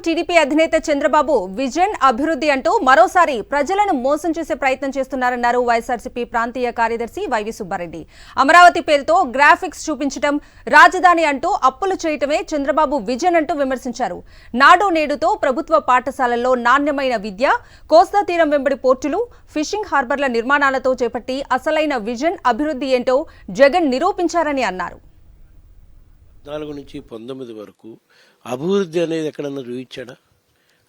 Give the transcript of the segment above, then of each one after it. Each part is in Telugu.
టీడీపీ అధినేత చంద్రబాబు విజన్ అభివృద్ధి అంటూ మరోసారి ప్రజలను మోసం చేసే ప్రయత్నం చేస్తున్నారన్నారు వైఎస్ఆర్సీపీ ప్రాంతీయ కార్యదర్శి వైవి సుబ్బారెడ్డి. అమరావతి పేరుతో గ్రాఫిక్స్ చూపించడం, రాజధాని అంటూ అప్పులు చేయటమే చంద్రబాబు విజన్ అంటూ విమర్శించారు. నాడు నేడుతో ప్రభుత్వ పాఠశాలల్లో నాణ్యమైన విద్య, కోస్తా తీరం వెంబడి పోర్టులు, ఫిషింగ్ హార్బర్ల నిర్మాణాలతో చేపట్టి అసలైన విజన్ అభివృద్ధి ఏంటో జగన్ నిరూపించారని అన్నారు. 14 నుంచి 19 వరకు అభివృద్ధి అనేది ఎక్కడన్నా చూపించాడా?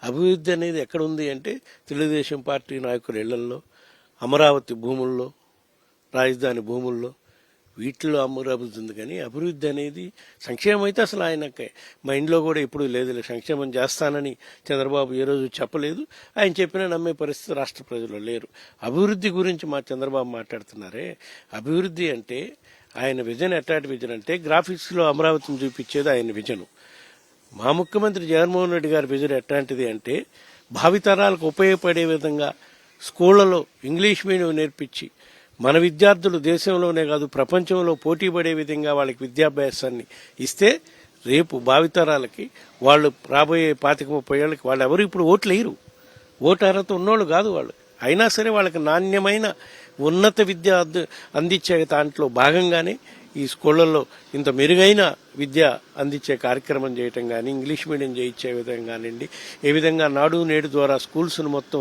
అభివృద్ధి అనేది ఎక్కడ ఉంది అంటే తెలుగుదేశం పార్టీ నాయకుల ఇళ్లల్లో, అమరావతి భూముల్లో, రాజధాని భూముల్లో, వీటిలో అభివృద్ధి ఉంది. కానీ అభివృద్ధి అనేది సంక్షేమం అయితే అసలు ఆయనకే మైండ్లో కూడా ఎప్పుడూ లేదు. సంక్షేమం చేస్తానని చంద్రబాబు ఏ రోజు చెప్పలేదు. ఆయన చెప్పినా నమ్మే పరిస్థితి రాష్ట్ర ప్రజలు లేరు. అభివృద్ధి గురించి మా చంద్రబాబు మాట్లాడుతున్నారే. అభివృద్ధి అంటే ఆయన విజన్ ఎట్లాంటి విజన్ అంటే గ్రాఫిక్స్లో అమరావతిని చూపించేది ఆయన విజను. మా ముఖ్యమంత్రి జగన్మోహన్ రెడ్డి గారి విజన్ ఎట్లాంటిది అంటే భావితరాలకు ఉపయోగపడే విధంగా స్కూళ్లలో ఇంగ్లీష్ మీడియం నేర్పించి మన విద్యార్థులు దేశంలోనే కాదు ప్రపంచంలో పోటీ పడే విధంగా వాళ్ళకి విద్యాభ్యాసాన్ని ఇస్తే రేపు భావితరాలకి వాళ్ళు రాబోయే 25-30 ఏళ్ళకి వాళ్ళు ఎవరు ఇప్పుడు ఓట్లు వేయరు. ఓటు అర్హత ఉన్నోళ్ళు కాదు వాళ్ళు. అయినా సరే వాళ్ళకి నాణ్యమైన ఉన్నత విద్య అందించే దాంట్లో భాగంగానే ఈ స్కూళ్లలో ఇంత మెరుగైన విద్య అందించే కార్యక్రమం చేయటం కానీ, ఇంగ్లీష్ మీడియం చేయించే విధంగా కానివ్వండి, ఏ విధంగా నాడు నేడు ద్వారా స్కూల్స్ను మొత్తం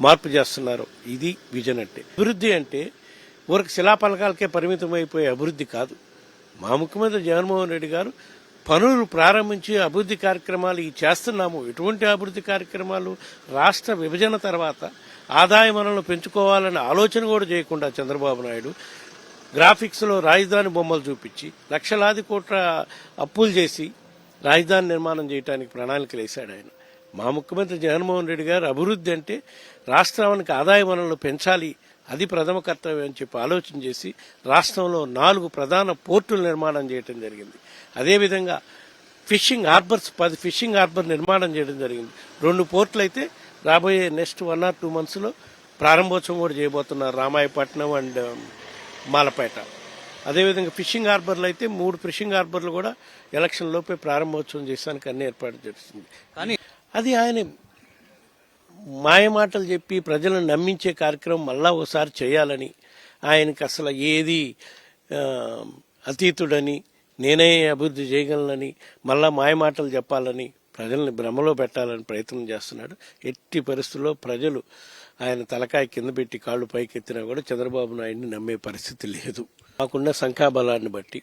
మార్పు చేస్తున్నారు. ఇది విజన్ అంటే. అభివృద్ధి అంటే ఊరికి శిలాపలకాలకే పరిమితం అయిపోయే అభివృద్ధి కాదు. మా ముఖ్యమంత్రి జగన్మోహన్ రెడ్డి గారు పనులు ప్రారంభించి అభివృద్ధి కార్యక్రమాలు చేస్తున్నాము. ఎటువంటి అభివృద్ధి కార్యక్రమాలు? రాష్ట్ర విభజన తర్వాత ఆదాయ వనరులను పెంచుకోవాలనే ఆలోచన కూడా చేయకుండా చంద్రబాబు నాయుడు గ్రాఫిక్స్లో రాజధాని బొమ్మలు చూపించి లక్షలాది కోట్ల అప్పులు చేసి రాజధాని నిర్మాణం చేయడానికి ప్రణాళికలు వేశాడు ఆయన. మా ముఖ్యమంత్రి జగన్మోహన్ రెడ్డి గారు అభివృద్ధి అంటే రాష్ట్రానికి ఆదాయ వనరులు పెంచాలి, అది ప్రథమ కర్తవ్యం అని చెప్పి ఆలోచన చేసి రాష్ట్రంలో 4 ప్రధాన పోర్టులు నిర్మాణం చేయడం జరిగింది. అదేవిధంగా ఫిషింగ్ హార్బర్స్ 10 ఫిషింగ్ హార్బర్ నిర్మాణం చేయడం జరిగింది. 2 పోర్టులు అయితే రాబోయే నెక్స్ట్ 1 or 2 monthsలో ప్రారంభోత్సవం కూడా చేయబోతున్నారు, రామాయపట్నం అండ్ మాలపేట. అదేవిధంగా ఫిషింగ్ హార్బర్లు అయితే 3 ఫిషింగ్ హార్బర్లు కూడా ఎలక్షన్ లోపే ప్రారంభోత్సవం చేసానికి అన్ని ఏర్పాటు చేస్తుంది. కానీ అది ఆయన మాయమాటలు చెప్పి ప్రజలను నమ్మించే కార్యక్రమం మళ్ళా ఒకసారి చేయాలని, ఆయనకి అసలు ఏది అతీతుడని, నేనే అభివృద్ధి చేయగలనని మళ్ళా మాయమాటలు చెప్పాలని, ప్రజల్ని భ్రమలో పెట్టాలని ప్రయత్నం చేస్తున్నాడు. ఎట్టి పరిస్థితుల్లో ప్రజలు ఆయన తలకాయ కింద పెట్టి కాళ్ళు పైకెత్తినా కూడా చంద్రబాబు నాయుడిని నమ్మే పరిస్థితి లేదు. మాకున్న సంఖ్యాబలాన్ని బట్టి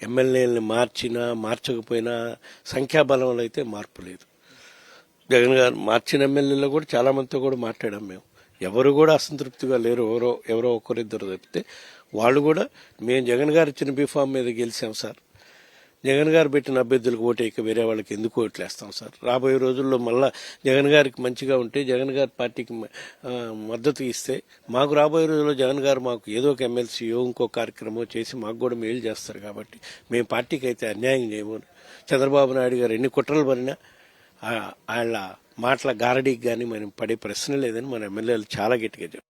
ఎమ్మెల్యేలను మార్చినా మార్చకపోయినా సంఖ్యాబలంలో అయితే మార్పు లేదు. జగన్ గారు మార్చిన ఎమ్మెల్యేలో కూడా చాలా మందితో కూడా మాట్లాడాం మేము. ఎవరు కూడా అసంతృప్తిగా లేరు. ఎవరో ఒకరిద్దరు తప్పితే వాళ్ళు కూడా మేము జగన్ గారు ఇచ్చిన బీఫామ్ మీద గెలిచాం సార్, జగన్ గారు పెట్టిన అభ్యర్థులకు ఓటేక వేరే వాళ్ళకి ఎందుకు ఓట్లేస్తాం సార్, రాబోయే రోజుల్లో మళ్ళా జగన్ గారికి మంచిగా ఉంటే జగన్ గారి పార్టీకి మద్దతు ఇస్తే మాకు రాబోయే రోజుల్లో జగన్ గారు మాకు ఏదో ఒక ఎమ్మెల్సీయో ఇంకో కార్యక్రమం చేసి మాకు కూడా మేలు చేస్తారు. కాబట్టి మేము పార్టీకి అయితే అన్యాయం చేయము. చంద్రబాబు నాయుడు గారు ఎన్ని కుట్రలు పడినా వాళ్ళ మాటల గారడీకి కానీ మనం పడే ప్రశ్న లేదని మన ఎమ్మెల్యేలు చాలా గట్టిగా చెప్పారు.